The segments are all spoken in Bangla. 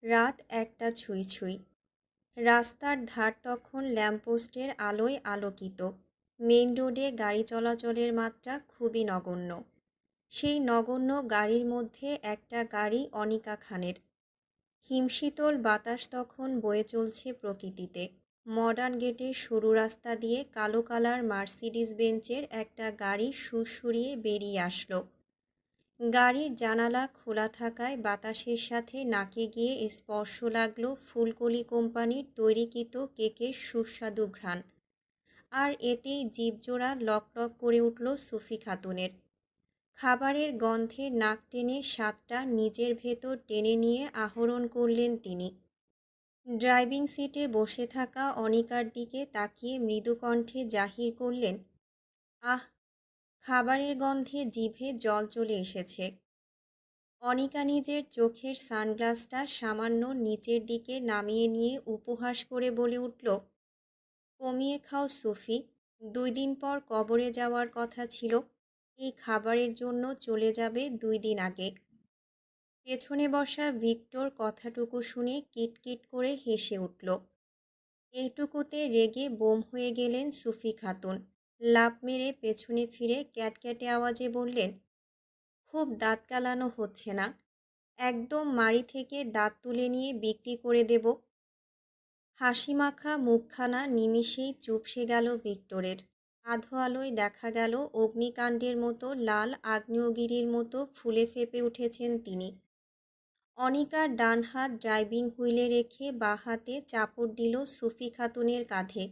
রাত ১টা ছুঁই ছুঁই। রাস্তার ধার তখন ল্যাম্পপোস্টের আলোয় আলোকিত। মেইন রোডে গাড়ি চলাচলের মাত্রা খুবই নগণ্য। সেই নগণ্য গাড়ির মধ্যে একটা গাড়ি অনিকা খানের। হিমশীতল বাতাস তখন বয়ে চলছে প্রকৃতিতে। মডার্ন গেটের সরু রাস্তা দিয়ে কালো কালার মার্সিডিজ বেঞ্চের একটা গাড়ি সুড়সুড়িয়ে বেরিয়ে আসলো। গাড়ির জানালা খোলা থাকায় বাতাসের সাথে নাকে গিয়ে স্পর্শ লাগলো ফুলকলি কোম্পানির তৈরিকৃত কেকের সুস্বাদু ঘ্রাণ। আর এতেই জিভজোড়া লকলক করে উঠল সুফি খাতুনের। খাবারের গন্ধে নাক টেনে স্বাদটা নিজের ভেতর টেনে নিয়ে আহরণ করলেন তিনি। ড্রাইভিং সিটে বসে থাকা অনিকার দিকে তাকিয়ে মৃদু কণ্ঠে জাহির করলেন, আহ, খাবারের গন্ধে জিভে জল চলে এসেছে। অনিকা নিজের চোখের সানগ্লাসটা সামান্য নিচের দিকে নামিয়ে নিয়ে উপহাস করে বলে উঠল, কমিয়ে খাও সুফি, 2 দিন পর কবরে যাওয়ার কথা ছিল। এই খাবারের জন্য চলে যাবে 2 দিন আগে। পেছনে বসা ভিক্টর কথাটুকু শুনে কিটকিট করে হেসে উঠল। এইটুকুতে রেগে বোম হয়ে গেলেন সুফি খাতুন। লাফ মেরে পেছনে ফিরে ক্যাটক্যাটে আওয়াজে বললেন, খুব দাঁত কালানো হচ্ছে না? একদম মাড়ি থেকে দাঁত তুলে নিয়ে বিক্রি করে দেব। হাসিমাখা মুখখানা নিমিষেই চুপসে গেল ভিক্টরের। আধো আলোয় দেখা গেল অগ্নিকাণ্ডের মতো লাল আগ্নেয়গিরির মতো ফুলে ফেপে উঠেছেন তিনি। অনিকার ডান হাত ড্রাইভিং হুইলে রেখে বাঁ হাতে চাপড় দিল সুফি খাতুনের কাঁধে।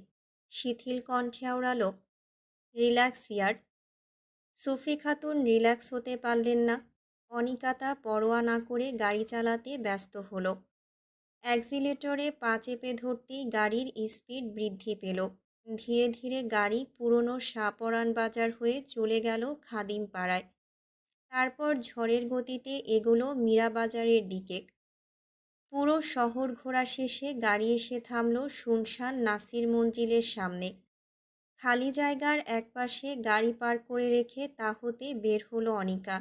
শিথিল কণ্ঠে আওড়াল, রিল্যাক্স ইয়ার। সুফি খাতুন রিল্যাক্স হতে পারলেন না। অনিকা তা পরোয়া না করে গাড়ি চালাতে ব্যস্ত হলো। অ্যাক্সিলেটরে পা চেপে ধরতেই গাড়ির স্পিড বৃদ্ধি পেল। ধীরে ধীরে গাড়ি পুরনো শাহপরান বাজার হয়ে চলে গেল খাদিম পাড়ায়। তারপর ঝড়ের গতিতে এগোলো মীরাবাজারের দিকে। পুরো শহর ঘোরা শেষে গাড়ি এসে থামল শুনশান নাসির মঞ্জিলের সামনে। খালি জায়গার একপাশে গাড়ি পার করে রেখে তা হতে বের হলো অনিকা।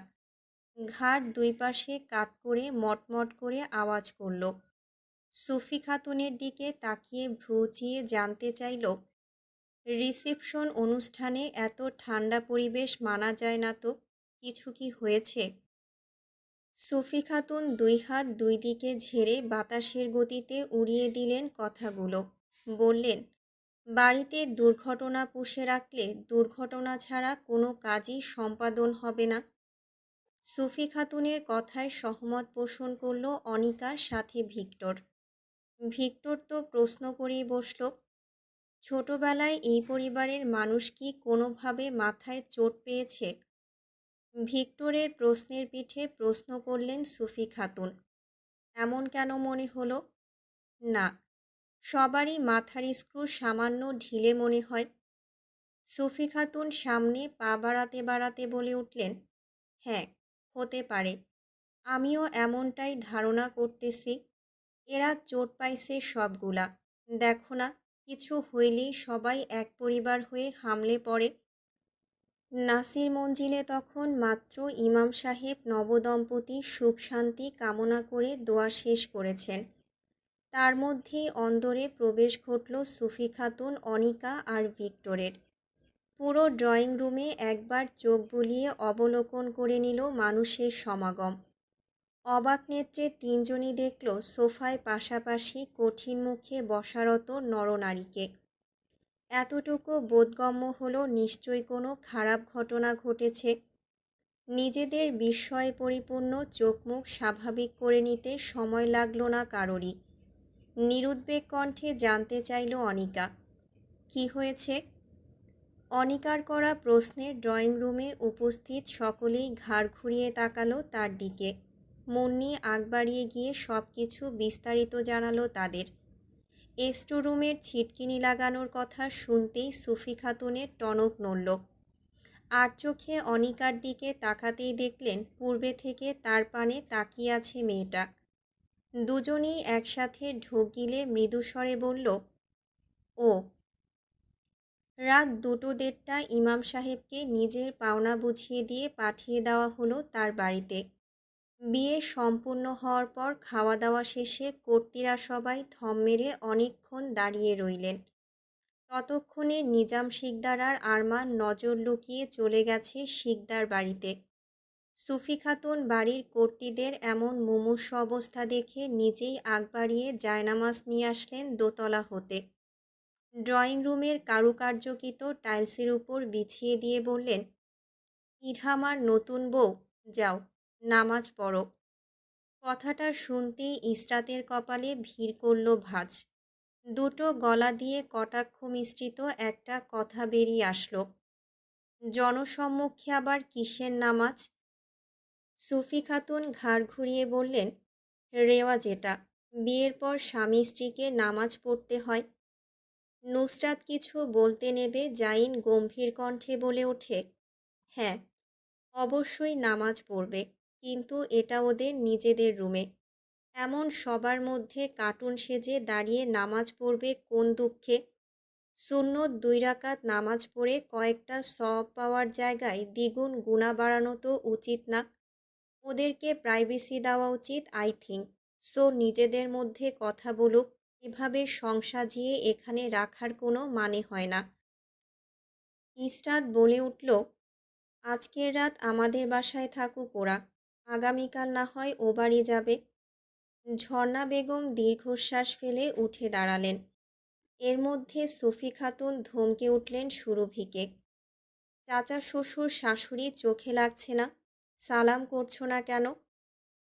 ঘাট 2 পাশে কাত করে মটমট করে আওয়াজ করল। সুফি খাতুনের দিকে তাকিয়ে ভ্রুচিয়ে জানতে চাইল, রিসেপশন অনুষ্ঠানে এত ঠান্ডা পরিবেশ মানা যায় না তো, কিছু কি হয়েছে? সুফি খাতুন 2 হাত 2 দিকে ঝেড়ে বাতাসের গতিতে উড়িয়ে দিলেন কথাগুলো। বললেন, বাড়িতে দুর্ঘটনা পুষে রাখলে দুর্ঘটনা ছাড়া কোনো কাজই সম্পাদন হবে না। সুফি খাতুনের কথায় সহমত পোষণ করল অনিকার সাথে ভিক্টর। ভিক্টর তো প্রশ্ন করেই বসল, ছোটবেলায় এই পরিবারের মানুষ কি কোনোভাবে মাথায় চোট পেয়েছে? ভিক্টরের প্রশ্নের পিঠে প্রশ্ন করলেন সুফি খাতুন। এমন কেন মনে হলো? না, সবারই মাথার স্ক্রু সামান্য ঢিলে মনে হয়। সুফি খাতুন সামনে পা বাড়াতে বাড়াতে বলে উঠলেন, হ্যাঁ, হতে পারে। আমিও এমনটাই ধারণা করতেছি। এরা চোট পাইছে সবগুলা। দেখো না, কিছু হইলেই সবাই এক পরিবার হয়ে হামলে পড়ে। নাসির মঞ্জিলে তখন মাত্র ইমাম সাহেব নবদম্পতি সুখ শান্তি কামনা করে দোয়া শেষ করেছেন। তার মধ্যেই অন্দরে প্রবেশ ঘটল সুফি খাতুন, অনিকা আর ভিক্টরের। পুরো ড্রয়িং রুমে একবার চোখ বুলিয়ে অবলোকন করে নিল মানুষের সমাগম। অবাক নেত্রে 3জনই দেখল সোফায় পাশাপাশি কঠিন মুখে বসারত নরনারীকে। এতটুকু বোধগম্য হলো নিশ্চয়ই কোনো খারাপ ঘটনা ঘটেছে। নিজেদের বিস্ময়ে পরিপূর্ণ চোখমুখ স্বাভাবিক করে নিতে সময় লাগল না কারোরই। নিরুদ্বেগ কণ্ঠে জানতে চাইল অনিকা, কি হয়েছে? অনিকার করা প্রশ্নে ড্রয়িং রুমে উপস্থিত সকলেই ঘাড় ঘুরিয়ে তাকালো তার দিকে। মুন্নি আগ বাড়িয়ে গিয়ে সব কিছু বিস্তারিত জানালো তাদের। স্টোরুমের ছিটকিনি লাগানোর কথা শুনতেই সুফি খাতুনের টনক নড়ল। আর চোখে অনিকার দিকে তাকাতেই দেখলেন পূর্বে থেকে তার পানে তাকিয়ে আছে মেয়েটা। দুজনেই একসাথে ঢোক গিলে মৃদুস্বরে বলল, ও। রাত 2-1টা ইমাম সাহেবকে নিজের পাওনা বুঝিয়ে দিয়ে পাঠিয়ে দেওয়া হলো তার বাড়িতে। বিয়ে সম্পূর্ণ হওয়ার পর খাওয়া দাওয়া শেষে কর্ত্রীরা সবাই থম মেরে অনেকক্ষণ দাঁড়িয়ে রইলেন। ততক্ষণে নিজাম শিকদার আর আরমান নজর লুকিয়ে চলে গেছে শিকদার বাড়িতে। সুফি খাতুন বাড়ির কর্ত্রীদের এমন মুমূর্ষু অবস্থা দেখে নিজেই আগ বাড়িয়ে জায়নামাজ নিয়ে আসলেন দোতলা হতে। ড্রয়িং রুমের কারুকার্যকৃত টাইলসের উপর বিছিয়ে দিয়ে বললেন, ইরহাম আর নতুন বউ, যাও নামাজ পড়ো। কথাটা শুনতেই ইসরাতের কপালে ভিড় করল ভাঁজ। দুটো গলা দিয়ে কটাক্ষ মিশ্রিত একটা কথা বেরিয়ে আসলো, জনসম্মুখে আবার কিসের নামাজ? সুফি খাতুন ঘাড় ঘুরিয়ে বললেন, রেওয়াজ এটা, বিয়ের পর স্বামী স্ত্রীকে নামাজ পড়তে হয়। নুসরাত কিছু বলতে নেবে জাইন গম্ভীর কণ্ঠে বলে ওঠে, হ্যাঁ অবশ্যই নামাজ পড়বে, কিন্তু এটা ওদের নিজেদের রুমে। এমন সবার মধ্যে কার্টুন সেজে দাঁড়িয়ে নামাজ পড়বে কোন দুঃখে? সুন্নত 2 রাকাত নামাজ পড়ে কয়েকটা সওয়াব পাওয়ার জায়গায় দ্বিগুণ গুনাহ বাড়ানো তো উচিত না? ওদেরকে প্রাইভেসি দেওয়া উচিত আই থিঙ্ক। সো নিজেদের মধ্যে কথা বলুক, এভাবে সংসাজিয়ে এখানে রাখার কোনো মানে হয় না। ইসরাত বলে উঠল, আজকের রাত আমাদের বাসায় থাকুক ওরা, আগামীকাল না হয় ও বাড়ি যাবে। ঝর্ণা বেগম দীর্ঘশ্বাস ফেলে উঠে দাঁড়ালেন। এর মধ্যে সুফি খাতুন ধমকে উঠলেন সুরভিকে, চাচা শ্বশুর শাশুড়ি চোখে লাগছে না, সালাম করছো না কেন?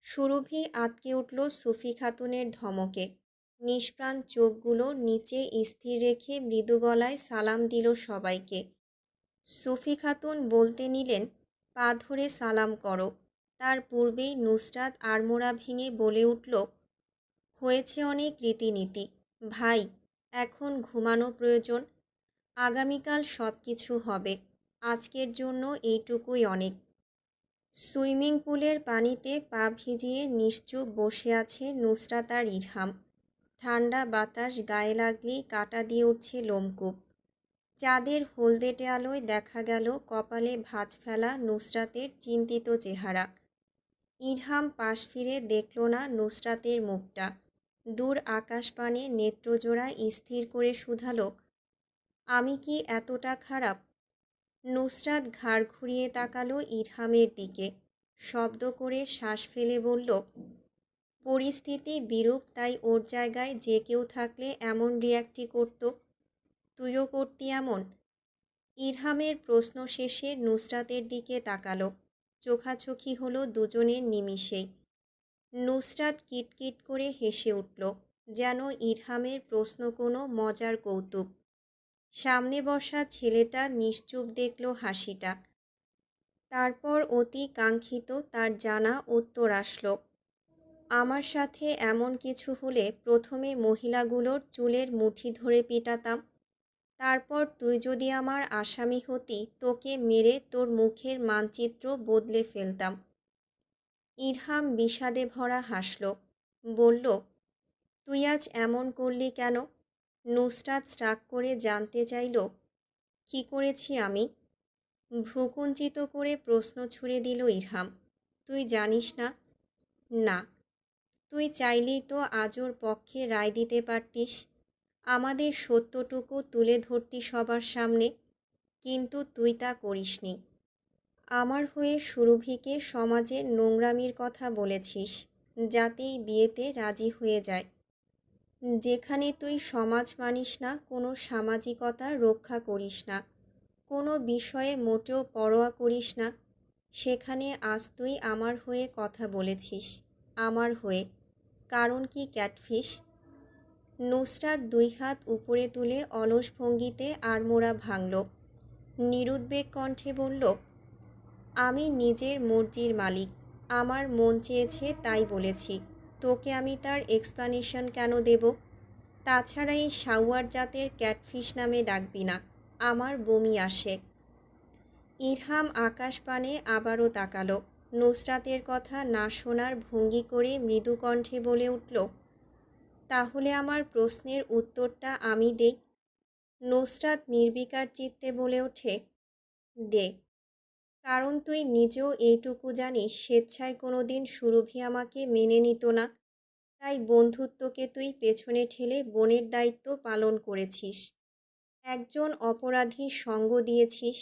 সুরভি আটকে উঠল সুফি খাতুনের ধমকে। নিষ্প্রাণ চোখগুলো নিচে স্থির রেখে মৃদু গলায় সালাম দিল সবাইকে। সুফি খাতুন বলতে নিলেন, পা ধরে সালাম করো। তার পূর্বেই নুসরাত আড়মোড়া ভেঙে বলে উঠল, হয়েছে অনেক রীতিনীতি ভাই, এখন ঘুমানো প্রয়োজন। আগামীকাল সব কিছু হবে, আজকের জন্য এইটুকুই অনেক। সুইমিং পুলের পানিতে পা ভিজিয়ে নিশ্চুপ বসে আছে নুসরাত আর ইরহাম। ঠান্ডা বাতাস গায়ে লাগলেই কাটা দিয়ে উঠছে লোমকূপ। চাঁদের হলদেটে আলোয় দেখা গেল কপালে ভাঁজ ফেলা নুসরাতের চিন্তিত চেহারা। ইরহাম পাশ ফিরে দেখল না নুসরাতের মুখটা। দূর আকাশপানে নেত্রজোড়া স্থির করে শুধালো, আমি কি এতটা খারাপ? নুসরাত ঘাড় ঘুরিয়ে তাকালো ইরহামের দিকে, শব্দ করে শ্বাস ফেলে বলল, পরিস্থিতি বিরূপ, তাই ওর জায়গায় যে কেউ থাকলে এমন রিয়াক্টই করত। তুইও করতি এমন? ইরহামের প্রশ্ন শেষে নুসরাতের দিকে তাকালো। চোখাচোখি হলো দুজনের নিমিষেই। নুসরাত কিটকিট করে হেসে উঠল, যেন ইরহামের প্রশ্ন কোনো মজার কৌতুক। সামনে বসা ছেলেটা নিশ্চুপ দেখল হাসিটা। তারপর অতি কাঙ্ক্ষিত তার জানা উত্তর আসলো, আমার সাথে এমন কিছু হলে প্রথমে মহিলাগুলোর চুলের মুঠি ধরে পিটাতাম, তারপর তুই যদি আমার আসামি হতি তোকে মেরে তোর মুখের মানচিত্র বদলে ফেলতাম। ইরহাম বিষাদে ভরা হাসল, বলল, তুই আজ এমন করলি কেন? নুসরাত রাগ করে জানতে চাইল, কি করেছি আমি? ভ্রুকুঞ্চিত করে প্রশ্ন ছুড়ে দিল ইরহাম, তুই জানিস না? না। তুই চাইলেই তো আজ ওর পক্ষে রায় দিতে পারতিস, আমাদের সত্যটুকু তুলে ধরতি সবার সামনে, কিন্তু তুই তা করিসনি। আমার হয়ে সুরভিকে সমাজের নোংরামির কথা বলেছিস, যাতেই বিয়েতে রাজি হয়ে যায়। যেখানে তুই সমাজ মানিস না, কোনো সামাজিকতা রক্ষা করিস না, কোনো বিষয়ে মোটেও পরোয়া করিস না, সেখানে আজ তুই আমার হয়ে কথা বলেছিস, আমার হয়ে। কারণ কি ক্যাটফিশ? নুসরাত 2 হাত উপরে তুলে অলস ভঙ্গিতে আড়মোড়া ভাঙল। নিরুদ্বেগ কণ্ঠে বলল, আমি নিজের মর্জির মালিক, আমার মন চেয়েছে তাই বলেছি, তোকে আমি তার এক্সপ্লানেশন কেন দেব? তাছাড়া এই শাওয়ার জাতের ক্যাটফিশ নামে ডাকবি না, আমার বমি আসে। ইরহাম আকাশপানে আবারও তাকালো। নুসরাতের কথা না শোনার ভঙ্গি করে মৃদু কণ্ঠে বলে উঠল, তাহলে আমার প্রশ্নের উত্তরটা আমি দেই। নুসরাত নির্বিকার চিত্তে বলে ওঠে, দে। কারণ তুই নিজেও এইটুকু জানিস স্বেচ্ছায় কোনো দিন সুরভি আমাকে মেনে নিত না। তাই বন্ধুত্বকে তুই পেছনে ঠেলে বোনের দায়িত্ব পালন করেছিস। একজন অপরাধীর সঙ্গ দিয়েছিস।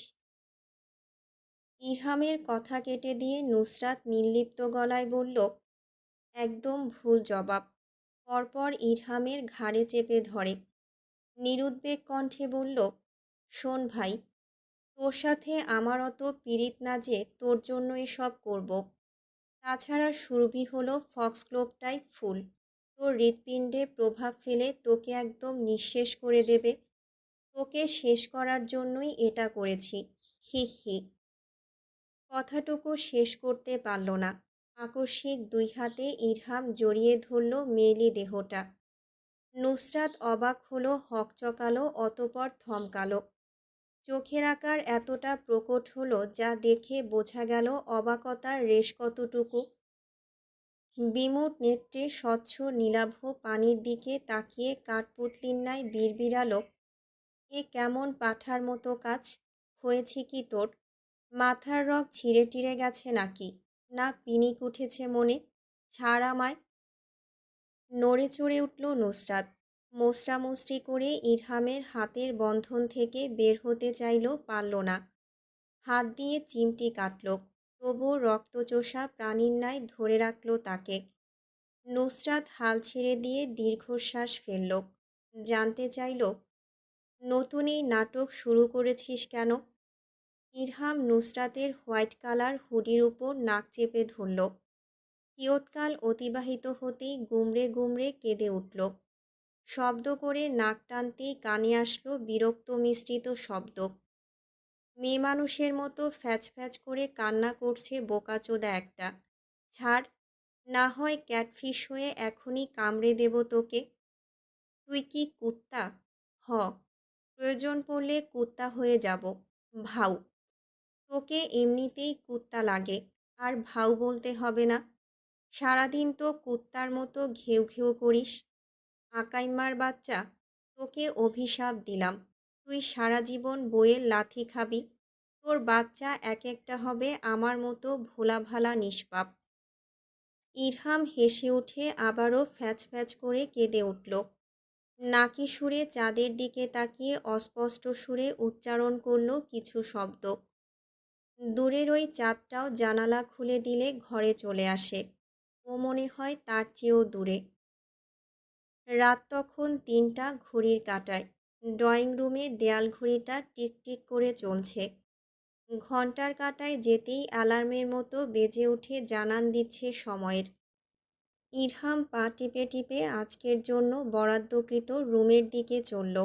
ইরহামের কথা কেটে দিয়ে নুসরাত নির্লিপ্ত গলায় বলল, একদম ভুল জবাব। পরপর ইরহামের ঘাড়ে চেপে ধরে। নিরুদ্বেগ কণ্ঠে বলল, শোন ভাই, তোর সাথে আমার অত পীড়িত না যে তোর জন্য এসব করব। তাছাড়া সুরভি হলো ফক্সগ্লোভটাই ফুল। তোর হৃৎপিণ্ডে প্রভাব ফেলে তোকে একদম নিঃশেষ করে দেবে। তোকে শেষ করার জন্যই এটা করেছি। হি হি। কথাটুকু শেষ করতে পারল না। আকস্মিক দুই হাতে ইরহাম জড়িয়ে ধরল মেয়েলি দেহটা। নুসরাত অবাক হলো, হকচকালো, অতপর থমকালো। চোখের আকার এতটা প্রকট হলো যা দেখে বোঝা গেল অবাকতার রেশ কতটুকু। বিমূঢ় নেত্রে স্বচ্ছ নীলাভ পানির দিকে তাকিয়ে কাঠপুতলির ন্যায় বিড়বিড়ালো, এ কেমন পাঠার মতো কাজ হয়েছে কি তোর? মাথার রগ ছিঁড়ে টিড়ে গেছে নাকি? না পিনিক উঠেছে মনে? ছাড় আমায়। নড়ে চড়ে উঠল নুসরাত। মোস্টামুষ্টি করে ইরহামের হাতের বন্ধন থেকে বের হতে চাইল, পারল না। হাত দিয়ে চিমটি কাটল, তবুও রক্তচোষা প্রাণীর ন্যায় ধরে রাখল তাকে। নুসরাত হাল ছেড়ে দিয়ে দীর্ঘশ্বাস ফেলল। জানতে চাইল, নতুন এই নাটক শুরু করেছিস কেন? ইরহাম নুসরাতের হোয়াইট কালার হুডির উপর নাক চেপে ধরল। কিয়ৎকাল অতিবাহিত হতেই গুমড়ে গুমড়ে কেঁদে উঠল। শব্দ করে নাক টানতেই কানে আসলো বিরক্ত মিশ্রিত শব্দ। মেয়ে মানুষের মতো ফ্যাচ ফ্যাচ করে কান্না করছে বোকাচোদা একটা। ছাড়, না হয় ক্যাটফিশ হয়ে এখনই কামড়ে দেব তোকে। তুই কি কুত্তা? হ, প্রয়োজন পড়লে কুত্তা হয়ে যাব। ভাউ। তোকে এমনিতেই কুত্তা লাগে, আর ভাউ বলতে হবে না। সারাদিন তো কুত্তার মতো ঘেউ ঘেউ করিস। আকাইম্মার বাচ্চা, তোকে অভিশাপ দিলাম। তুই সারা জীবন বইয়ের লাথি খাবি। তোর বাচ্চা এক একটা হবে আমার মতো ভোলা ভালা নিষ্পাপ। ইরহাম হেসে উঠে আবারও ফ্যাচ ফ্যাচ করে কেঁদে উঠল। নাকি সুরে চাঁদের দিকে তাকিয়ে অস্পষ্ট সুরে উচ্চারণ করল কিছু শব্দ। দূরের ওই চাঁদটাও জানালা খুলে দিলে ঘরে চলে আসে। ও মনে হয় তার চেয়েও দূরে। রাত তখন ৩টা ঘড়ির কাঁটায়। ড্রয়িং রুমে দেয়াল ঘড়িটা টিকটিক করে চলছে। ঘণ্টার কাঁটায় যেতেই অ্যালার্মের মতো বেজে উঠে জানান দিচ্ছে সময়ের। ইরহাম পা টিপে টিপে আজকের জন্য বরাদ্দকৃত রুমের দিকে চলল।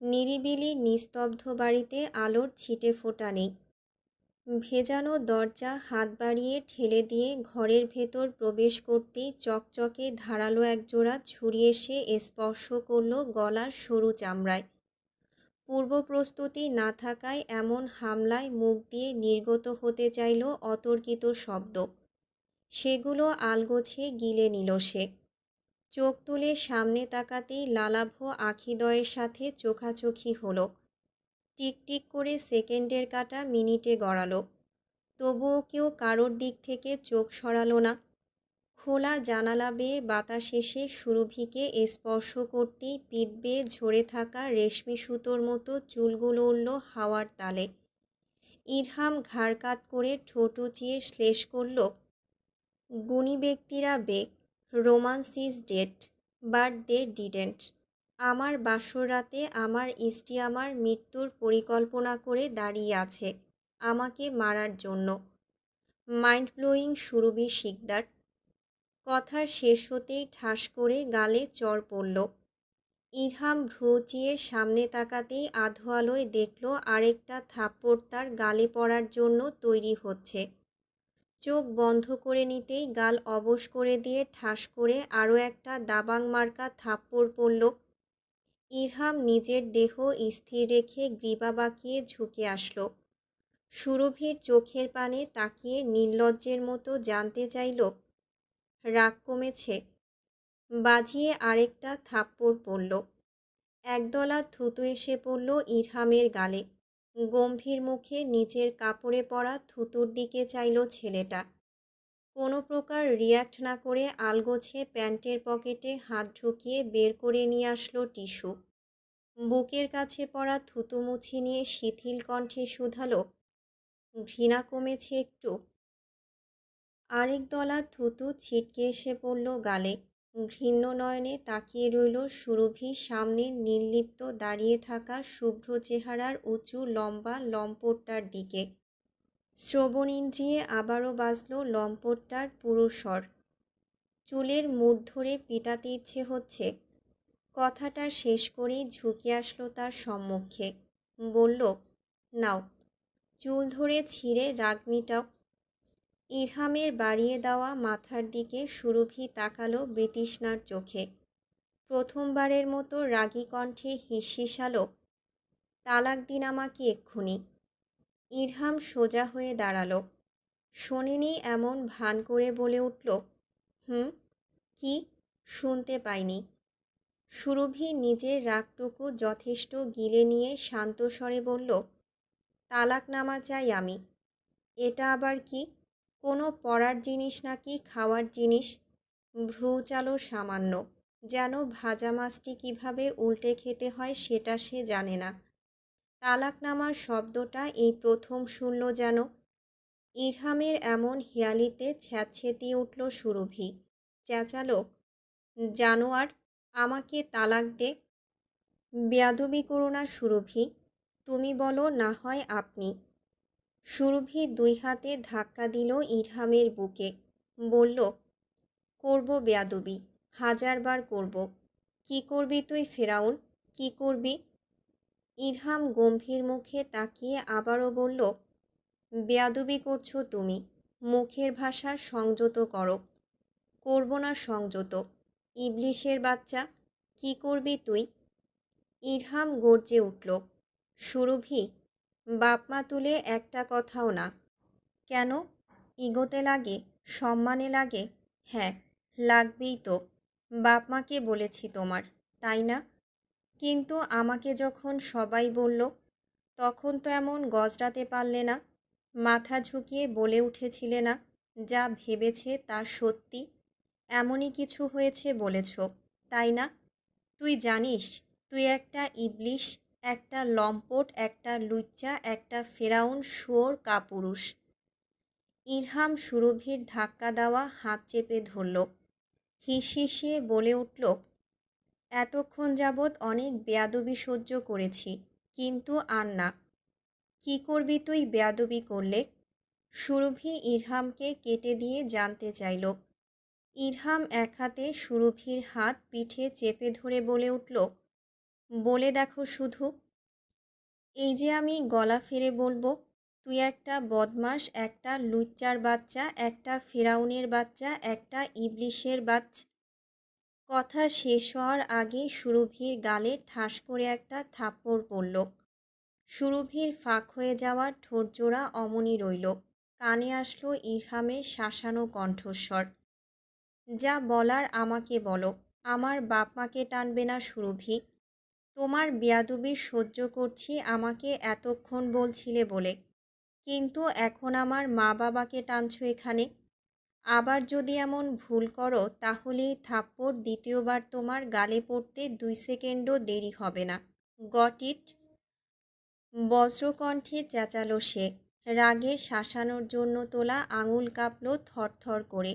নিরিবিলি নিস্তব্ধ বাড়িতে আলোর ছিটে ফোঁটা নেই। ভেজানো দরজা হাত বাড়িয়ে ঠেলে দিয়ে ঘরের ভেতর প্রবেশ করতেই চকচকে ধারালো একজোড়া ছুরি এসে স্পর্শ করল গলার সরু চামড়ায়। পূর্ব প্রস্তুতি না থাকায় এমন হামলায় মুখ দিয়ে নির্গত হতে চাইল অতর্কিত শব্দ। সেগুলো আলগোছে গিলে নিল সে। চোখ তুলে সামনে তাকাতেই লালাভ আখিদ্বয়ের সাথে চোখাচোখি হলো। টিকটিক করে সেকেন্ডের কাঁটা মিনিটে গড়ালো। তবুও কেউ কারোর দিক থেকে চোখ সরালো না। খোলা জানালা বেয়ে বাতাস এসে সুরভিকে স্পর্শ করতেই পিঠ বেয়ে ঝরে থাকা রেশমি সুতোর মতো চুলগুলো উড়ল হাওয়ার তালে। ইরহাম ঘাড় কাত করে ঠোঁট উঁচিয়ে শ্লেষ করল, গুণী ব্যক্তিরা বেক, romance is dead, but they didn't. আমার বাসর রাতে আমার স্ত্রী আমার মৃত্যুর পরিকল্পনা করে দাঁড়িয়ে আছে আমাকে মারার জন্য। মাইন্ড ব্লোয়িং সুরভি শিকদার। কথার শেষ হতেই ঠাস করে গালে চড় পড়ল। ইরহাম ভ্রুচিয়ে সামনে তাকাতেই আধো আলোয় দেখল আরেকটা থাপ্পড় তার গালে পড়ার জন্য তৈরি হচ্ছে। চোখ বন্ধ করে নিতেই গাল অবশ করে দিয়ে ঠাস করে আরও একটা দাবাং মার্কা থাপ্পড় পড়ল। ইরহাম নিজের দেহ স্থির রেখে গ্রীবা বাঁকিয়ে ঝুঁকে আসল। সুরভির চোখের পানে তাকিয়ে নির্লজ্জের মতো জানতে চাইল, রাগ কমেছে? বাজিয়ে আরেকটা থাপ্পড় পড়ল। একদলা থুতু এসে পড়ল ইরহামের গালে। গম্ভীর মুখে নিচের কাপড়ে পরা থুতুর দিকে চাইল ছেলেটা। কোনো প্রকার রিয়্যাক্ট না করে আলগোছে প্যান্টের পকেটে হাত ঢুকিয়ে বের করে নিয়ে আসলো টিস্যু। বুকের কাছে পড়া থুতু মুছে নিয়ে শিথিল কণ্ঠে শুধালো, ঘৃণা কমেছে একটু? আরেক দলা থুতু ছিটকে এসে পড়ল গালে। ঘৃণ্য নয়নে তাকিয়ে রইল সুরভি সামনে নির্লিপ্ত দাঁড়িয়ে থাকা শুভ্র চেহারার উঁচু লম্বা লম্পটটার দিকে। শ্রবণেন্দ্রিয়ে আবারও বাজল লম্পটটার পুরো স্বর। চুলের মুঠ ধরে পিটাতে ইচ্ছে হচ্ছে। কথাটা শেষ করেই ঝুঁকে আসলো তার সম্মুখে। বলল, নাও, চুল ধরে ছিঁড়ে রাগ মিটাও। ইরহামের বাড়িয়ে দেওয়া মাথার দিকে সুরভি তাকালো বৃতৃষ্ণার চোখে। প্রথমবারের মতো রাগী কণ্ঠে হিসহিসালো, তালাক দিন আমাকে এক্ষুনি। ইরহাম সোজা হয়ে দাঁড়ালো। শোনেনি এমন ভান করে বলে উঠল, হুম, কি? শুনতে পাইনি। সুরভি নিজের রাগটুকু যথেষ্ট গিলে নিয়ে শান্ত স্বরে বলল, তালাকনামা চাই আমি। এটা আবার কি? কোনো পড়ার জিনিস নাকি খাওয়ার জিনিস? ভ্রু চালো সামান্য, যেন ভাজা মাছটি কীভাবে উল্টে খেতে হয় সেটা সে জানে না। তালাকনামার শব্দটা এই প্রথম শুনল যেন। ইরহামের এমন হেয়ালিতে ছ্যাঁতছেঁতিয়ে উঠল সুরভি। চেঁচালো, জানোয়ার, আমাকে তালাক দে। বেয়াদবি করো না সুরভি, তুমি বলো না হয় আপনি। সুরভি দুই হাতে ধাক্কা দিল ইরহামের বুকে। বলল, করব বেয়াদবি, হাজারবার করব। কি করবি তুই ফেরাউন, কি করবি? ইরহাম গম্ভীর মুখে তাকিয়ে আবারও বলল, বেয়াদবি করছো তুমি, মুখের ভাষা সংযত করো। করব না সংযত, ইবলিশের বাচ্চা, কি করবি তুই? ইরহাম গর্জে উঠল। সুরভি, বাপমা তুলে একটা কথাও না। কেন? ইগোতে লাগে, সম্মানে লাগে? হ্যাঁ, লাগবেই তো। বাপমাকে বলেছি তোমার, তাই না? কিন্তু আমাকে যখন সবাই বলল, তখন তো এমন গজরাতে পারলে না। মাথা ঝুঁকিয়ে বলে উঠেছিলে না, যা ভেবেছে তা সত্যি। এমনই কিছু হয়েছে বলেছ, তাই না? তুই জানিস তুই একটা ইবলিশ, একটা লম্পট, একটা লুচ্চা, একটা ফেরাউন শুয়োর কাপুরুষ। ইরহাম সুরভির ধাক্কা দেওয়া হাত চেপে ধরল। হিসহিসিয়ে বলে উঠল, এতক্ষণ যাবৎ অনেক বেয়াদবি সহ্য করেছি, কিন্তু আর না। কি করবি তুই বেয়াদবি করলে? সুরভি ইরহামকে কেটে দিয়ে জানতে চাইল। ইরহাম এক হাতে সুরভির হাত পিঠে চেপে ধরে বলে উঠল, বলে দেখো শুধু। এই যে আমি গলা ফেরে বলবো, তুই একটা বদমাস, একটা লুচ্চার বাচ্চা, একটা ফেরাউনের বাচ্চা, একটা ইবলিশের বাচ্চা। কথা শেষ হওয়ার আগেই সুরভির গালে ঠাস করে একটা থাপ্পড় পড়ল। সুরভির ফাঁক হয়ে যাওয়া ঠোঁটজোড়া অমনি রইল। কানে আসলো ইরহামের শাসানো কণ্ঠস্বর, যা বলার আমাকে বলো, আমার বাপমাকে টানবে না সুরভি। তোমার বেয়াদবি সহ্য করছি আমাকে এতক্ষণ বলছিলে বলে, কিন্তু এখন আমার মা বাবাকে টানছো এখানে। আবার যদি এমন ভুল করো তাহলে এই থাপ্পড় দ্বিতীয়বার তোমার গালে পড়তে 2 সেকেন্ডও দেরি হবে না। Got it? বজ্রকণ্ঠে চেঁচালো সে। রাগে শাসানোর জন্য তোলা আঙুল কাঁপল থরথর করে।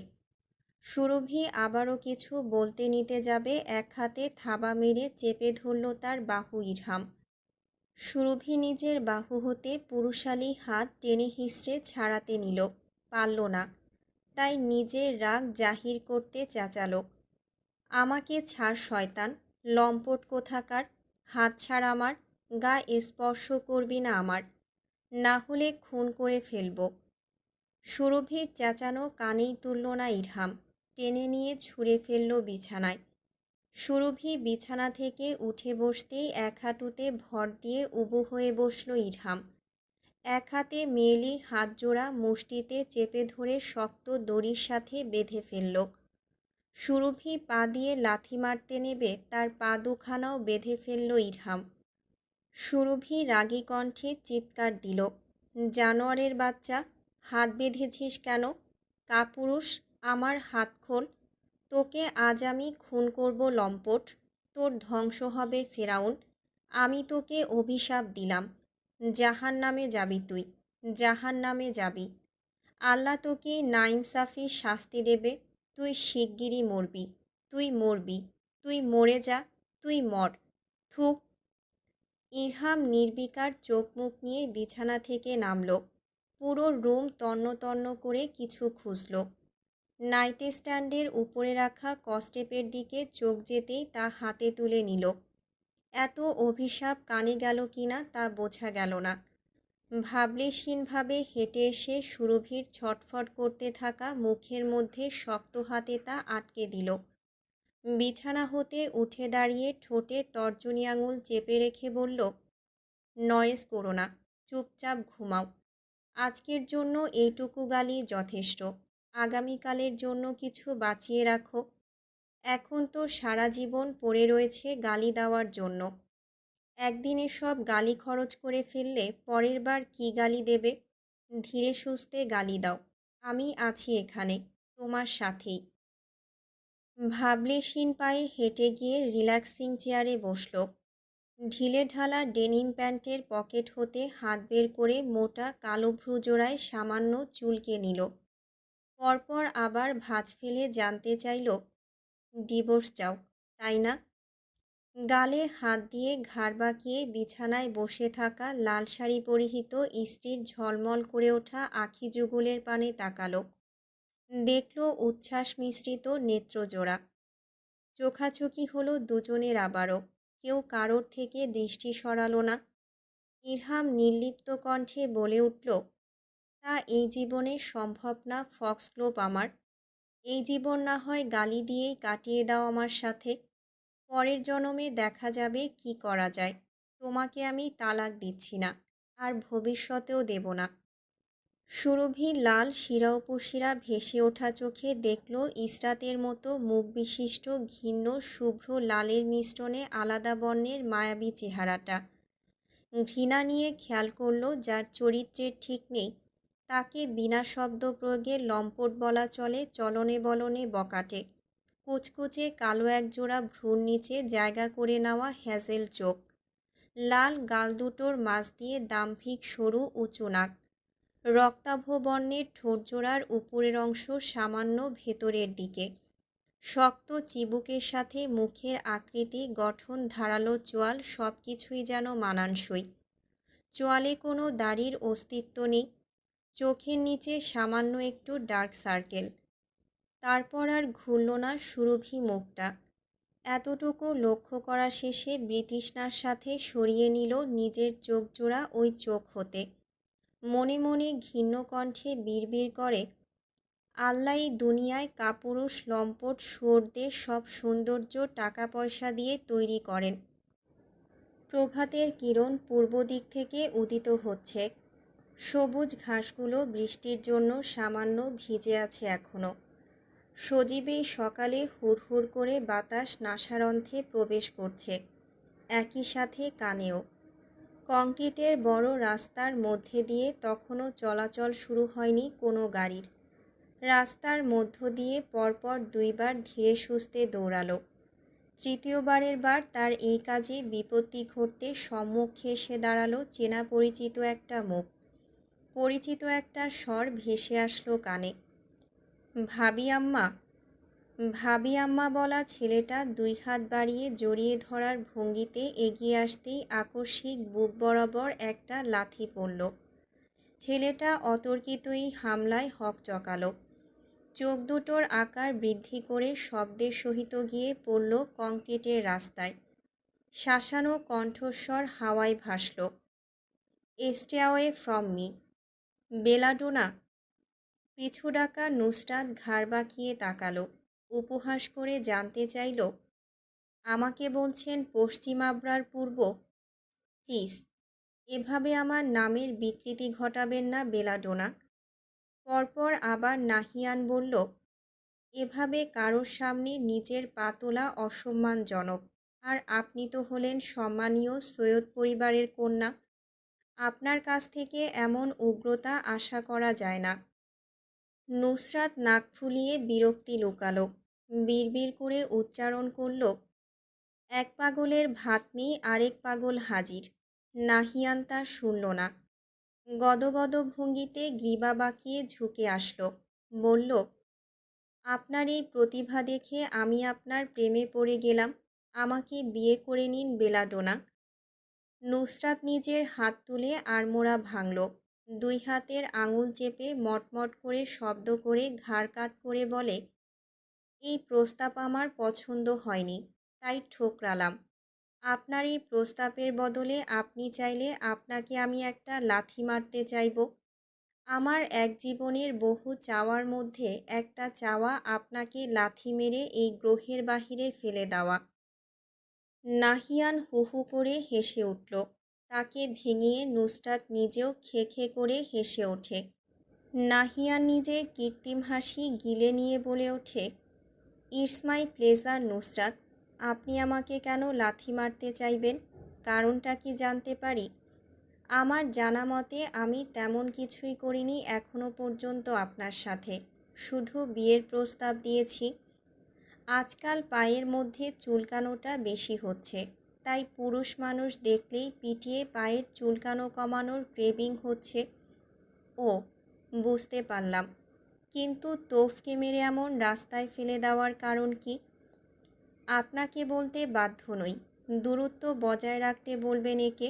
সুরভি আবারও কিছু বলতে নিতে যাবে, এক হাতে থাবা মেরে চেপে ধরল তার বাহু ইরহাম। সুরভি নিজের বাহু হতে পুরুষালী হাত টেনে হিঁচড়ে ছাড়াতে নিল, পারল না। তাই নিজের রাগ জাহির করতে চেঁচালো, আমাকে ছাড় শয়তান, লম্পট কোথাকার। হাত ছাড় আমার, গা স্পর্শ করবি না আমার, না হলে খুন করে ফেলব। সুরভির চেঁচানো কানেই তুলল না ইরহাম। টেনে নিয়ে ছুঁড়ে ফেলল বিছানায়। সুরভি বিছানা থেকে উঠে বসতেই এক হাঁটুতে ভর দিয়ে উবু হয়ে বসল ইরহাম। এক হাতে মেয়েলি হাত জোড়া মুষ্টিতে চেপে ধরে শক্ত দড়ির সাথে বেঁধে ফেলল। সুরভি পা দিয়ে লাথি মারতে নেবে, তার পা দুখানাও বেঁধে ফেলল ইরহাম। সুরভি রাগী কণ্ঠে চিৎকার দিল, জানোয়ারের বাচ্চা, হাত বেঁধেছিস কেন? কাপুরুষ, আমার হাত খোল। তোকে আজ আমি খুন করব লম্পট। তোর ধ্বংস হবে ফেরাউন। আমি তোকে অভিশাপ দিলাম, জাহান্নামে যাবি তুই, জাহান্নামে যাবি। আল্লাহ তোকে নাইনসাফি শাস্তি দেবে। তুই শিগগিরই মরবি, তুই মরবি, তুই মরে যা, তুই মর। থু। ইরহাম নির্বিকার চোখ মুখ নিয়ে বিছানা থেকে নামল। পুরো রুম তন্ন তন্ন করে কিছু খুঁজল। নাইট স্ট্যান্ডের উপরে রাখা কস্টেপের দিকে চোখ যেতেই তা হাতে তুলে নিল। এত অভিশাপ কানে গেল কিনা তা বোঝা গেল না। ভাবলেশহীনভাবে হেঁটে এসে সুরভির ছটফট করতে থাকা মুখের মধ্যে শক্ত হাতে তা আটকে দিল। বিছানা হতে উঠে দাঁড়িয়ে ঠোঁটে তর্জনী আঙুল চেপে রেখে বলল, নয়েজ করো না, চুপচাপ ঘুমাও। আজকের জন্য এইটুকু গালি যথেষ্ট। আগামীকালের জন্য কিছু বাঁচিয়ে রাখো। এখন তো সারা জীবন পড়ে রয়েছে গালি দেওয়ার জন্য। একদিন এসব গালি খরচ করে ফেললে পরের বার কী গালি দেবে? ধীরে সুস্থে গালি দাও। আমি আছি এখানে, তোমার সাথেই। ভাবলেশহীন পায়ে হেঁটে গিয়ে রিল্যাক্সিং চেয়ারে বসল। ঢিলে ঢালা ডেনিম প্যান্টের পকেট হতে হাত বের করে মোটা কালো ভ্রুজোড়ায় সামান্য চুলকে নিল। পরপর আবার ভাঁজ ফেলে জানতে চাইল, ডিভোর্স চাও, তাই না? গালে হাত দিয়ে ঘাড় বাঁকিয়ে বিছানায় বসে থাকা লাল শাড়ি পরিহিত স্ত্রীর ঝলমল করে ওঠা আখি যুগলের পানে তাকালো। দেখল উচ্ছ্বাস মিশ্রিত নেত্রজোড়া। চোখাচোখি হলো দুজনের আবারও। কেউ কারোর থেকে দৃষ্টি সরালো না। ইরহাম নির্লিপ্ত কণ্ঠে বলে উঠল, তা এই জীবনে সম্ভব না ফক্সগ্লোভ আমার। এই জীবন না হয় গালি দিয়েই কাটিয়ে দাও আমার সাথে। পরের জন্মে দেখা যাবে কি করা যায়। তোমাকে আমি তালাক দিচ্ছি না, আর ভবিষ্যতেও দেব না। সুরভি লাল শিরা ভেসে ওঠা চোখে দেখল ইসরাতের মতো মুখ বিশিষ্ট ঘিন্ন শুভ্র লালের মিশ্রণে আলাদা বর্ণের মায়াবী চেহারাটা। ঘৃণা নিয়ে খেয়াল করল যার চরিত্রের ঠিক নেই, তাকে বিনা শব্দ প্রয়োগে লম্পট বলা চলে চলনে বলনে বকাটে। কুচকুচে কালো একজোড়া ভ্রুর নিচে জায়গা করে নেওয়া হ্যাজেল চোখ, লাল গাল দুটোর মাঝ দিয়ে দাম্ভিক সরু উঁচু নাক, রক্তাভ বর্ণের ঠোঁটজোড়ার উপরের অংশ সামান্য ভেতরের দিকে, শক্ত চিবুকের সাথে মুখের আকৃতি গঠন ধারালো চোয়াল, সব কিছুই যেন মানানসই। চোয়ালে কোনো দাড়ির অস্তিত্ব নেই, চোখের নিচে সামান্য একটু ডার্ক সার্কেল। তারপর আর ঘুরল না সুরভি মুখটা। এতটুকু লক্ষ্য করা শেষে বৃতৃষ্ণার সাথে সরিয়ে নিল নিজের চোখজোড়া ওই চোখ হতে। মনে মনে ঘিন্ন কণ্ঠে বিড়বিড় করে, আল্লাহ দুনিয়ায় কাপুরুষ লম্পট শুয়োরদের সব সৌন্দর্য টাকা পয়সা দিয়ে তৈরি করেন। প্রভাতের কিরণ পূর্ব দিক থেকে উদিত হচ্ছে। সবুজ ঘাসগুলো বৃষ্টির জন্য সামান্য ভিজে আছে এখনও। সজীবেই সকালে হুড়হুড় করে বাতাস নাসারন্ধ্রে প্রবেশ করছে, একই সাথে কানেও। কংক্রিটের বড় রাস্তার মধ্যে দিয়ে তখনও চলাচল শুরু হয়নি কোনো গাড়ির। রাস্তার মধ্য দিয়ে পরপর দুইবার ধীরে সুস্থে দৌড়ালো। তৃতীয়বারের বার তার এই কাজে বিপত্তি ঘটতে সম্মুখে এসে দাঁড়ালো চেনা পরিচিত একটা মুখ। পরিচিত একটা স্বর ভেসে আসলো কানে, ভাবি আম্মা। ভাবি আম্মা বলা ছেলেটা দুই হাত বাড়িয়ে জড়িয়ে ধরার ভঙ্গিতে এগিয়ে আসতেই আকস্মিক বুক বরাবর একটা লাথি পড়ল। ছেলেটা অতর্কিতই হামলায় হকচকালো। চোখ দুটোর আকার বৃদ্ধি করে শব্দের সহিত গিয়ে পড়ল কংক্রিটের রাস্তায়। শাসানো কণ্ঠস্বর হাওয়ায় ভাসল, stay away from me, Belladonna. পিছু ডাকা নুসরাত ঘাড় বাঁকিয়ে তাকালো। উপহাস করে জানতে চাইল, আমাকে বলছেন পশ্চিম আবরার পূর্ব? প্লিজ, এভাবে আমার নামের বিকৃতি ঘটাবেন না বেলাডোনা। পরপর আবার নাহিয়ান বলল, এভাবে কারোর সামনে নিজের পা তোলা অসম্মানজনক। আর আপনি তো হলেন সম্মানীয় সৈয়দ পরিবারের কন্যা। আপনার কাছ থেকে এমন উগ্রতা আশা করা যায় না। নুসরাত নাক ফুলিয়ে বিরক্তি লুকালো। বিড়বিড় করে উচ্চারণ করল, এক পাগলের ভাতনি আরেক পাগল হাজির। নাহিয়ান তা শুনল না। গদগদ ভঙ্গিতে গ্রীবা বাঁকিয়ে ঝুঁকে আসলো। বলল, আপনার এই প্রতিভা দেখে আমি আপনার প্রেমে পড়ে গেলাম। আমাকে বিয়ে করে নিন বেলাডোনা। নুসরাত নিজের হাত তুলে আড়মোড়া ভাঙল। দুই হাতের আঙুল চেপে মটমট করে শব্দ করে ঘাড় কাত করে বলে, এই প্রস্তাব আমার পছন্দ হয়নি, তাই ঠোকরালাম। আপনার এই প্রস্তাবের বদলে আপনি চাইলে আপনাকে আমি একটা লাথি মারতে চাইব। আমার এক জীবনের বহু চাওয়ার মধ্যে একটা চাওয়া আপনাকে লাথি মেরে এই গ্রহের বাহিরে ফেলে দেওয়া। নাহিয়ান হু হু করে হেসে উঠল। তাকে ভেঙিয়ে নুসরাত নিজেও খে খে করে হেসে ওঠে। নাহিয়ান নিজের কৃত্রিম হাসি গিলে নিয়ে বলে ওঠে, ইটস মাই প্লেজার নুসরাত। আপনি আমাকে কেন লাথি মারতে চাইবেন? কারণটা কি জানতে পারি? আমার জানা মতে আমি তেমন কিছুই করিনি এখনো পর্যন্ত আপনার সাথে। শুধু বিয়ের প্রস্তাব দিয়েছি। আজকাল পায়ের মধ্যে চুলকানোটা বেশি হচ্ছে, তাই পুরুষ মানুষ দেখলেই পিটিয়ে পায়ের চুলকানো কমানোর ক্রেভিং হচ্ছে। ও, বুঝতে পারলাম। কিন্তু তোফকে মেরে এমন রাস্তায় ফেলে দেওয়ার কারণ কি? আপনাকে বলতে বাধ্য নই। দূরত্ব বজায় রাখতে বলবেন একে।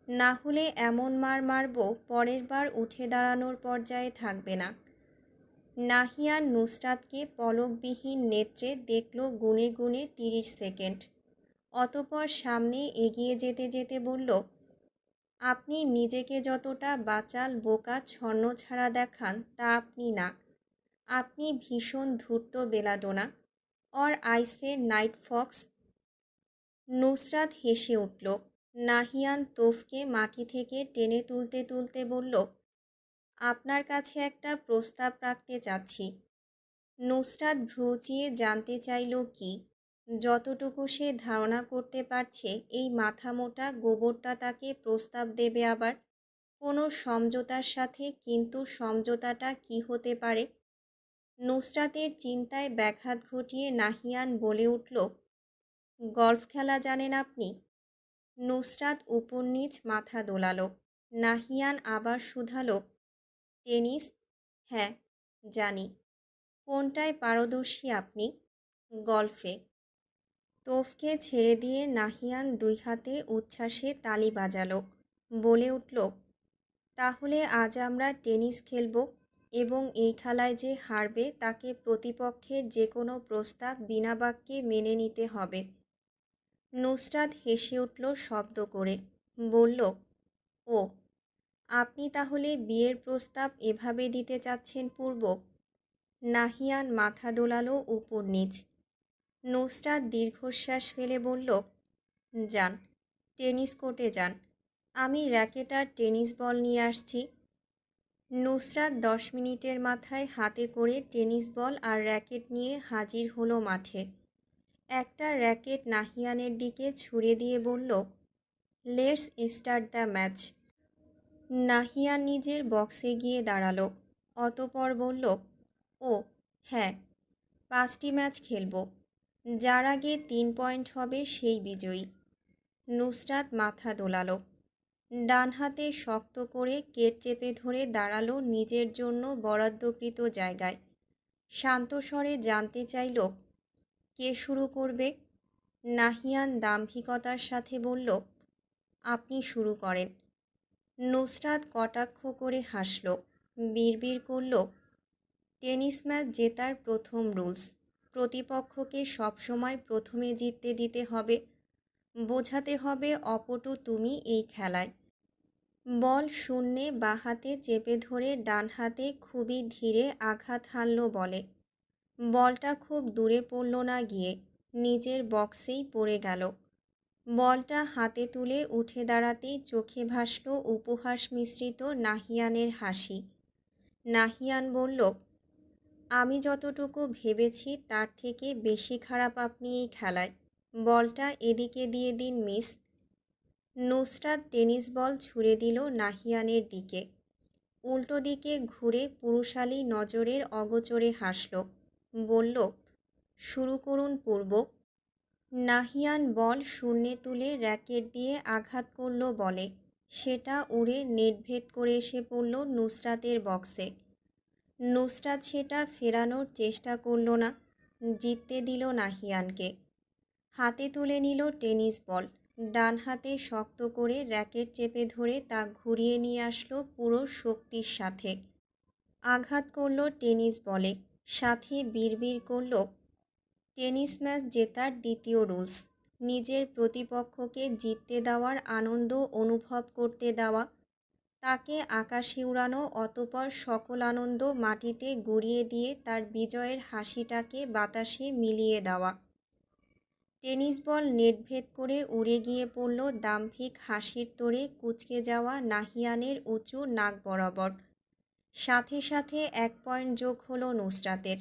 না হলে এমন মার মারব পরের বার উঠে দাঁড়ানোর পর্যায়ে থাকবে না। নাহিয়ান নুসরাতকে পলকবিহীন নেত্রে দেখল গুনে গুনে 30 সেকেন্ড। অতপর সামনে এগিয়ে যেতে যেতে বলল, আপনি নিজেকে যতটা বাচাল বোকা ছন্নছাড়া দেখান তা আপনি না। আপনি ভীষণ ধূর্ত বেলাডোনা। অর আইসে নাইট ফক্স। নুসরাত হেসে উঠল। নাহিয়ান তোফকে মাটি থেকে টেনে তুলতে তুলতে বলল, আপনার কাছে একটা প্রস্তাব রাখতে চাচ্ছি। নুসরাত ভ্রুচিয়ে জানতে চাইল কি? যতটুকু সে ধারণা করতে পারছে এই মাথামোটা গোবরটা তাকে প্রস্তাব দেবে আবার কোনো সমঝোতার সাথে, কিন্তু সমঝোতাটা কি হতে পারে? নুসরাতের চিন্তায় ব্যাঘাত ঘটিয়ে নাহিয়ান বলে উঠল, গলফ খেলা জানেন আপনি? নুসরাত উপর নিচ মাথা দোলালো। নাহিয়ান আবার শুধালো, টেনিস? হ্যাঁ, জানি। কোনটায় পারদর্শী আপনি? গলফে। তোফকে ছেড়ে দিয়ে নাহিয়ান দুই হাতে উচ্ছ্বাসে তালি বাজালো। বলে উঠল, তাহলে আজ আমরা টেনিস খেলব এবং এই খেলায় যে হারবে তাকে প্রতিপক্ষের যে কোনো প্রস্তাব বিনা বাক্যে মেনে নিতে হবে। নুসরাত হেসে উঠল শব্দ করে। বলল, ও, আপনি তাহলে বিয়ের প্রস্তাব এভাবে দিতে চাচ্ছেন পূর্ব? নাহিয়ান মাথা দোলালো উপর নিচ। নুসরাত দীর্ঘশ্বাস ফেলে বলল, যান, টেনিস কোর্টে যান। আমি র্যাকেট আর টেনিস বল নিয়ে আসছি। নুসরাত 10 মিনিটের মাথায় হাতে করে টেনিস বল আর র্যাকেট নিয়ে হাজির হলো মাঠে। একটা র্যাকেট নাহিয়ানের দিকে ছুঁড়ে দিয়ে বলল, let's start the match. Nahiyan নিজের বক্সে গিয়ে দাঁড়ালো। অতপর বলল, ও হ্যাঁ, 5টি ম্যাচ খেলব। যার আগে 3 পয়েন্ট হবে সেই বিজয়ী। নুসরাত মাথা দোলালো। ডান হাতে শক্ত করে কেট চেপে ধরে দাঁড়ালো নিজের জন্য বরাদ্দকৃত জায়গায়। শান্ত স্বরে জানতে চাইল, কে শুরু করবে? নাহিয়ান দাম্ভিকতার সাথে বলল, আপনি শুরু করেন। নুসরাত কটাক্ষ করে হাসল। বিড়বিড় করল, টেনিস ম্যাচ জেতার প্রথম রুলস, প্রতিপক্ষকে সবসময় প্রথমে জিততে দিতে হবে। বোঝাতে হবে অপটু তুমি এই খেলায়। বল শূন্যে বাঁ হাতে চেপে ধরে ডান হাতে খুবই ধীরে আঘাত হানল বলে। বলটা খুব দূরে পড়ল না গিয়ে, নিজের বক্সেই পড়ে গেল। বলটা হাতে তুলে উঠে দাঁড়াতেই চোখে ভাসল উপহাস মিশ্রিত নাহিয়ানের হাসি। নাহিয়ান বলল, আমি যতটুকু ভেবেছি তার থেকে বেশি খারাপ আপনি এই খেলায়। বলটা এদিকে দিয়ে দিন মিস। নুসরাত টেনিস বল ছুঁড়ে দিল নাহিয়ানের দিকে। উল্টো দিকে ঘুরে পুরুষালী নজরের অগোচরে হাসল। বলল, শুরু করুন পূর্ব। নাহিয়ান বল শূন্যে তুলে র্যাকেট দিয়ে আঘাত করল বলে। সেটা উড়ে নেটভেদ করে এসে পড়ল নুসরাতের বক্সে। নুসরাত সেটা ফেরানোর চেষ্টা করল না, জিততে দিল নাহিয়ানকে। হাতে তুলে নিল টেনিস বল। ডান হাতে শক্ত করে র্যাকেট চেপে ধরে তা ঘুরিয়ে নিয়ে আসলো পুরো শক্তির সাথে। আঘাত করল টেনিস বলে। সাথে বিড়বিড় করল, টেনিস ম্যাচ জেতার দ্বিতীয় রুলস, নিজের প্রতিপক্ষকে জিততে দেওয়ার আনন্দ অনুভব করতে দেওয়া, তাকে আকাশে উড়ানো, অতঃপর সকল আনন্দ মাটিতে গড়িয়ে দিয়ে তার বিজয়ের হাসিটাকে বাতাসে মিলিয়ে দেওয়া। টেনিস বল নেটভেদ করে উড়ে গিয়ে পড়ল দাম্ভিক হাসির তোড়ে কুঁচকে যাওয়া নাহিয়ানের উঁচু নাক বরাবর। সাথে সাথে 1 পয়েন্ট যোগ হলো নুসরাতের।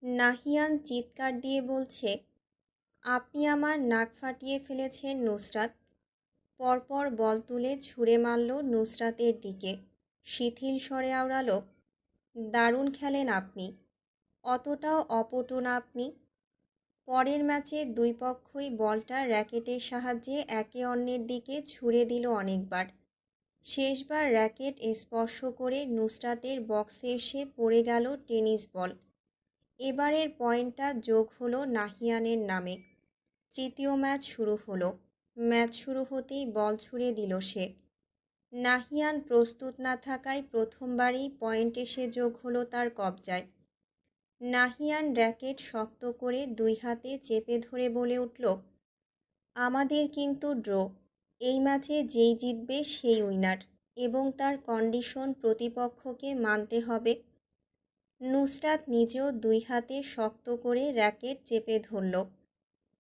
নাহিয়ান চিৎকার দিয়ে বলছে, আপনি আমার নাক ফাটিয়ে ফেলেছেন নুসরাত। পরপর বল তুলে ছুঁড়ে মারল নুসরাতের দিকে। শিথিল স্বরে আওড়াল, দারুণ খেলেন আপনি, অতটাও অপটু না আপনি। পরের ম্যাচে দুই পক্ষই বলটা র্যাকেটের সাহায্যে একে অন্যের দিকে ছুঁড়ে দিল অনেকবার। শেষবার র্যাকেট স্পর্শ করে নুসরাতের বক্সে এসে পড়ে গেল টেনিস বল। এবারের পয়েন্টটা যোগ হলো নাহিয়ানের নামে। তৃতীয় ম্যাচ শুরু হলো। ম্যাচ শুরু হতেই বল ছুঁড়ে দিল সে। নাহিয়ান প্রস্তুত না থাকায় প্রথমবারই পয়েন্ট এসে যোগ হলো তার কবজায়। নাহিয়ান র্যাকেট শক্ত করে দুই হাতে চেপে ধরে বলে উঠল, আমাদের কিন্তু ড্র। এই ম্যাচে যেই জিতবে সেই উইনার, এবং তার কন্ডিশন প্রতিপক্ষকে মানতে হবে। নুসরাত নিজেও দুই হাতে শক্ত করে র্যাকেট চেপে ধরল।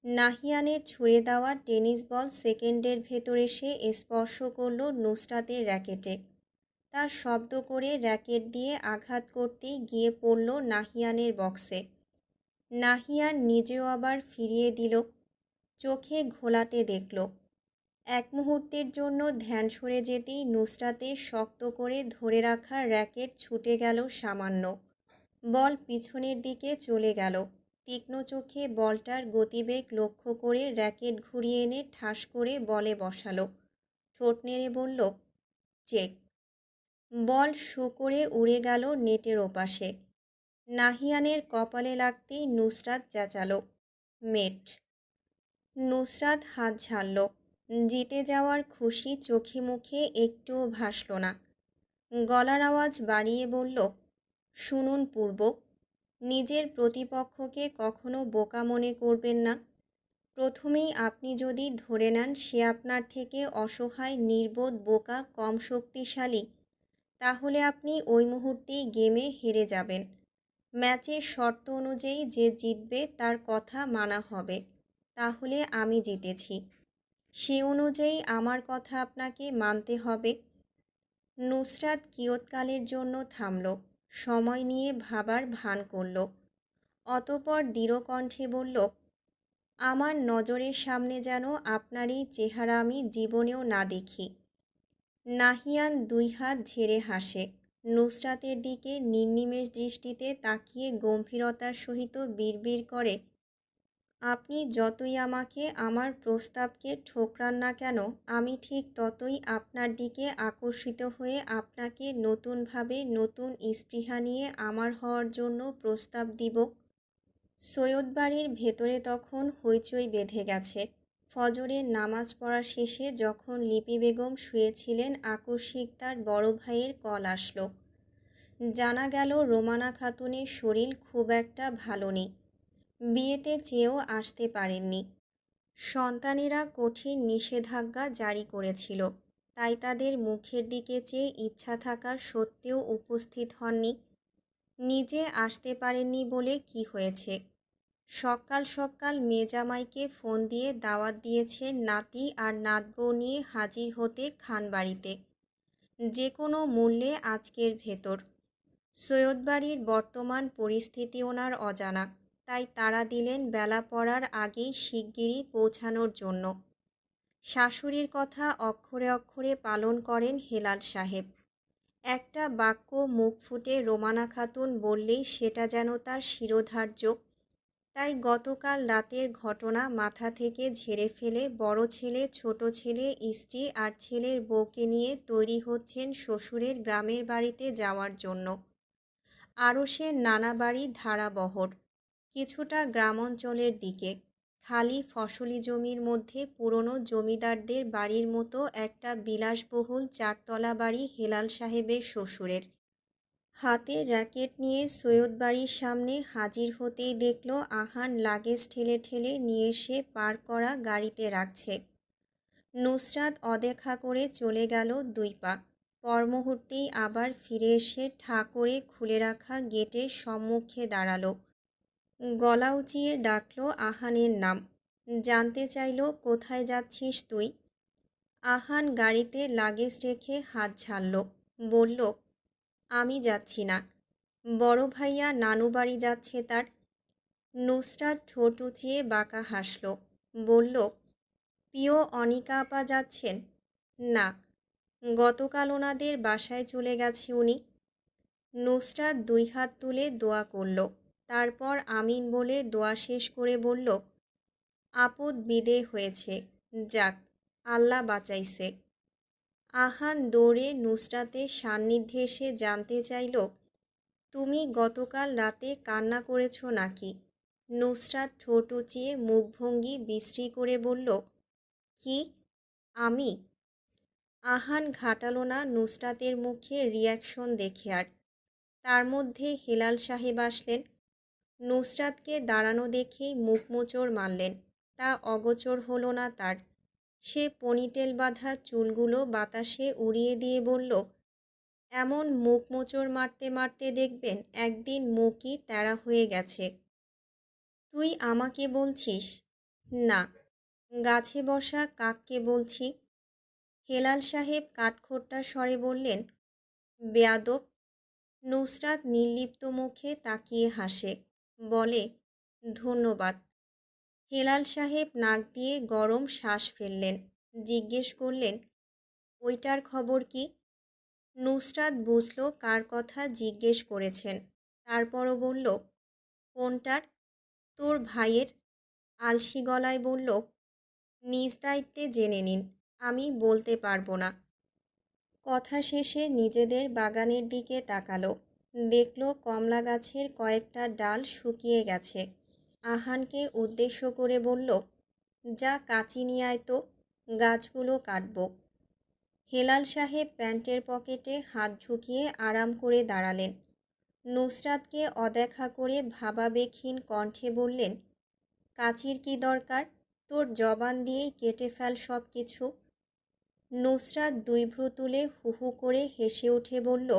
নাহিয়ানের ছুঁড়ে দেওয়া টেনিস বল সেকেন্ডের ভেতর এসে স্পর্শ করল নুসরাতের র্যাকেটে। তার শব্দ করে র্যাকেট দিয়ে আঘাত করতেই গিয়ে পড়ল নাহিয়ানের বক্সে। নাহিয়ান নিজেও আবার ফিরিয়ে দিল। চোখে ঘোলাটে দেখল। এক মুহূর্তের জন্য ধ্যান সরে যেতেই নুসরাতের শক্ত করে ধরে রাখা র্যাকেট ছুটে গেল সামান্য। বল পিছনের দিকে চলে গেল। তীক্ষ্ণ চোখে বলটার গতিবেগ লক্ষ্য করে র্যাকেট ঘুরিয়ে এনে ঠাস করে বলে বসালো। ঠোঁট নেড়ে বলল, চেক। বল শু করে উড়ে গেল নেটের ওপাশে। নাহিয়ানের কপালে লাগতেই নুসরাত চেঁচালো, মেট। নুসরাত হাত ঝাড়ল। জিতে যাওয়ার খুশি চোখে মুখে একটুও ভাসল না। গলার আওয়াজ বাড়িয়ে বলল, শুনুন পূর্ব, নিজের প্রতিপক্ষকে কখনো বোকা মনে করবেন না। প্রথমেই আপনি যদি ধরে নেন সে আপনার থেকে অসহায়, নির্বোধ, বোকা, কম শক্তিশালী, তাহলে আপনি ওই মুহূর্তেই গেমে হেরে যাবেন। ম্যাচের শর্ত অনুযায়ী যে জিতবে তার কথা মানা হবে। তাহলে আমি জিতেছি, সে অনুযায়ী আমার কথা আপনাকে মানতে হবে। নুসরাত কিয়ৎকালের জন্য থামল, সময় নিয়ে ভাবার ভান করল। অতঃপর দৃঢ় কণ্ঠে বলল, আমার নজরের সামনে যেন আপনার এই চেহারা আমি জীবনেও না দেখি। নাহিয়ান দুই হাত ঝেড়ে হাসে। নুসরাতের দিকে নির্নিমেষ দৃষ্টিতে তাকিয়ে গম্ভীরতার সহিত বিড়বিড় করে, আপনি যতই আমাকে, আমার প্রস্তাবকে ঠোকরান না কেন, আমি ঠিক ততই আপনার দিকে আকর্ষিত হয়ে আপনাকে নতুনভাবে, নতুন স্পৃহা নিয়ে আমার হওয়ার জন্য প্রস্তাব দিব। সৈয়দ বাড়ির ভেতরে তখন হইচই বেঁধে গেছে। ফজরের নামাজ পড়া শেষে যখন লিপি বেগম শুয়েছিলেন, আকস্মিক তার বড় ভাইয়ের কল আসলো। জানা গেল রোমানা খাতুনের শরীর খুব একটা ভালো নেই। বিয়েতে চেয়েও আসতে পারেননি। সন্তানেরা কঠিন নিষেধাজ্ঞা জারি করেছিল, তাই তাদের মুখের দিকে চেয়ে ইচ্ছা থাকার সত্ত্বেও উপস্থিত হননি। নিজে আসতে পারেননি বলে কি হয়েছে? সকাল সকাল মেজামাইকে ফোন দিয়ে দাওয়াত দিয়েছে নাতি আর নাতবউ নিয়ে হাজির হতে খানবাড়িতে, যে কোনো মূল্যে আজকের ভেতর। সৈয়দ বাড়ির বর্তমান পরিস্থিতি ওনার অজানা, তাই তাড়া দিলেন বেলা পড়ার আগেই শিগগিরই পৌঁছানোর জন্য। শাশুড়ির কথা অক্ষরে অক্ষরে পালন করেন হেলাল সাহেব। একটা বাক্য মুখ ফুটে রোমানা খাতুন বললেই সেটা যেন তার শিরোধার্য। তাই গতকাল রাতের ঘটনা মাথা থেকে ঝেড়ে ফেলে বড় ছেলে, ছোট ছেলে, স্ত্রী আর ছেলের বউকে নিয়ে তৈরি হচ্ছেন শ্বশুরের গ্রামের বাড়িতে যাওয়ার জন্য। আরশের নানা বাড়ি ধারাবহর, কিছুটা গ্রামাঞ্চলের দিকে। খালি ফসলি জমির মধ্যে পুরনো জমিদারদের বাড়ির মতো একটা বিলাসবহুল চারতলা বাড়ি হেলাল সাহেবের শ্বশুরের। হাতে র্যাকেট নিয়ে সৈয়দ বাড়ির সামনে হাজির হতেই দেখল আহান লাগেজ ঠেলে ঠেলে নিয়ে এসে পার করা গাড়িতে রাখছে। নুসরাত অদেখা করে চলে গেল 2 পা। পর মুহূর্তেই আবার ফিরে এসে ঠাঁ করে খুলে রাখা গেটের সম্মুখে দাঁড়ালো। গলা উঁচিয়ে ডাকল আহানের নাম। জানতে চাইল, কোথায় যাচ্ছিস তুই? আহান গাড়িতে লাগেজ রেখে হাত ঝাড়ল, বলল, আমি যাচ্ছি না, বড় ভাইয়া নানু বাড়ি যাচ্ছে তার। নুসরাত ঠোঁট উঁচিয়ে বাঁকা হাসল, বলল, প্রিয় অনিকা আপা যাচ্ছেন? না, গতকাল ওনাদের বাসায় চলে গেছে উনি। নুসরাত 2 হাত তুলে দোয়া করল, তারপর আমিন বলে দোয়া শেষ করে বলল, আপদ বিদেয় হয়েছে, যাক, আল্লাহ বাঁচাইছে। আহান দৌড়ে নুসরাতের সান্নিধ্যে এসে জানতে চাইল, তুমি গতকাল রাতে কান্না করেছ নাকি? নুসরাত ঠোঁট উঁচিয়ে মুখভঙ্গি বিশ্রী করে বলল, কি? আমি? আহান ঘাটালো না নুসরাতের মুখে রিয়াকশন দেখে আর। তার মধ্যে হেলাল সাহেব আসলেন। নুসরাতকে দাঁড়ানো দেখেই মুখ মোচড় মারলেন। তা অগোচর হলো না তার। সে পনিটেল বাঁধা চুলগুলো বাতাসে উড়িয়ে দিয়ে বলল, এমন মুখ মোচড় মারতে মারতে দেখবেন একদিন মুখই তেড়া হয়ে গেছে। তুই আমাকে বলছিস? না, গাছে বসা কাককে বলছি। হেলাল সাহেব কাঠখোট্টা স্বরে বললেন, বেয়াদব। নুসরাত নির্লিপ্ত মুখে তাকিয়ে হাসে, বলে, ধন্যবাদ। হেলাল সাহেব নাক দিয়ে গরম শ্বাস ফেললেন, জিজ্ঞেস করলেন, ওইটার খবর কি? নুসরাত বুঝল কার কথা জিজ্ঞেস করেছেন, তারপরও বলল, কোনটার? তোর ভাইয়ের। আলসি গলায় বলল, নিজ দায়িত্বে জেনে নিন, আমি বলতে পারবো না। কথা শেষে নিজেদের বাগানের দিকে তাকালো, দেখল কমলা গাছের কয়েকটা ডাল শুকিয়ে গেছে। আহানকে উদ্দেশ্য করে বলল, যা কাঁচি নিয়ে আয় তো, গাছগুলো কাটব। হেলাল সাহেব প্যান্টের পকেটে হাত ঢুকিয়ে আরাম করে দাঁড়ালেন। নুসরাতকে অদেখা করে ভাবাবেগহীন কণ্ঠে বললেন, কাঁচির কি দরকার? তোর জবান দিয়েই কেটে ফেল সব কিছু। নুসরাত 2 ভ্রু তুলে হু হু করে হেসে উঠে বলল,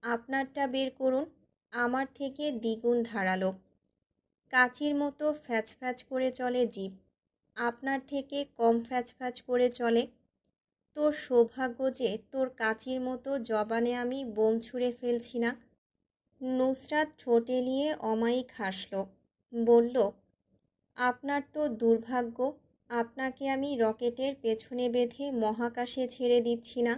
আপনারটা বের করুন, আমার থেকে দ্বিগুণ ধারালো। কাঁচির মতো ফ্যাচ ফ্যাচ করে চলে জিভ, আপনার থেকে কম ফ্যাচ ফ্যাচ করে চলে। তোর সৌভাগ্য যে তোর কাঁচির মতো জবানে আমি বোম ছুঁড়ে ফেলছি না। নুসরাত ঠোঁট এলিয়ে অমায়িক হাসল, বলল, আপনার তো দুর্ভাগ্য, আপনাকে আমি রকেটের পেছনে বেঁধে মহাকাশে ছেড়ে দিচ্ছি না।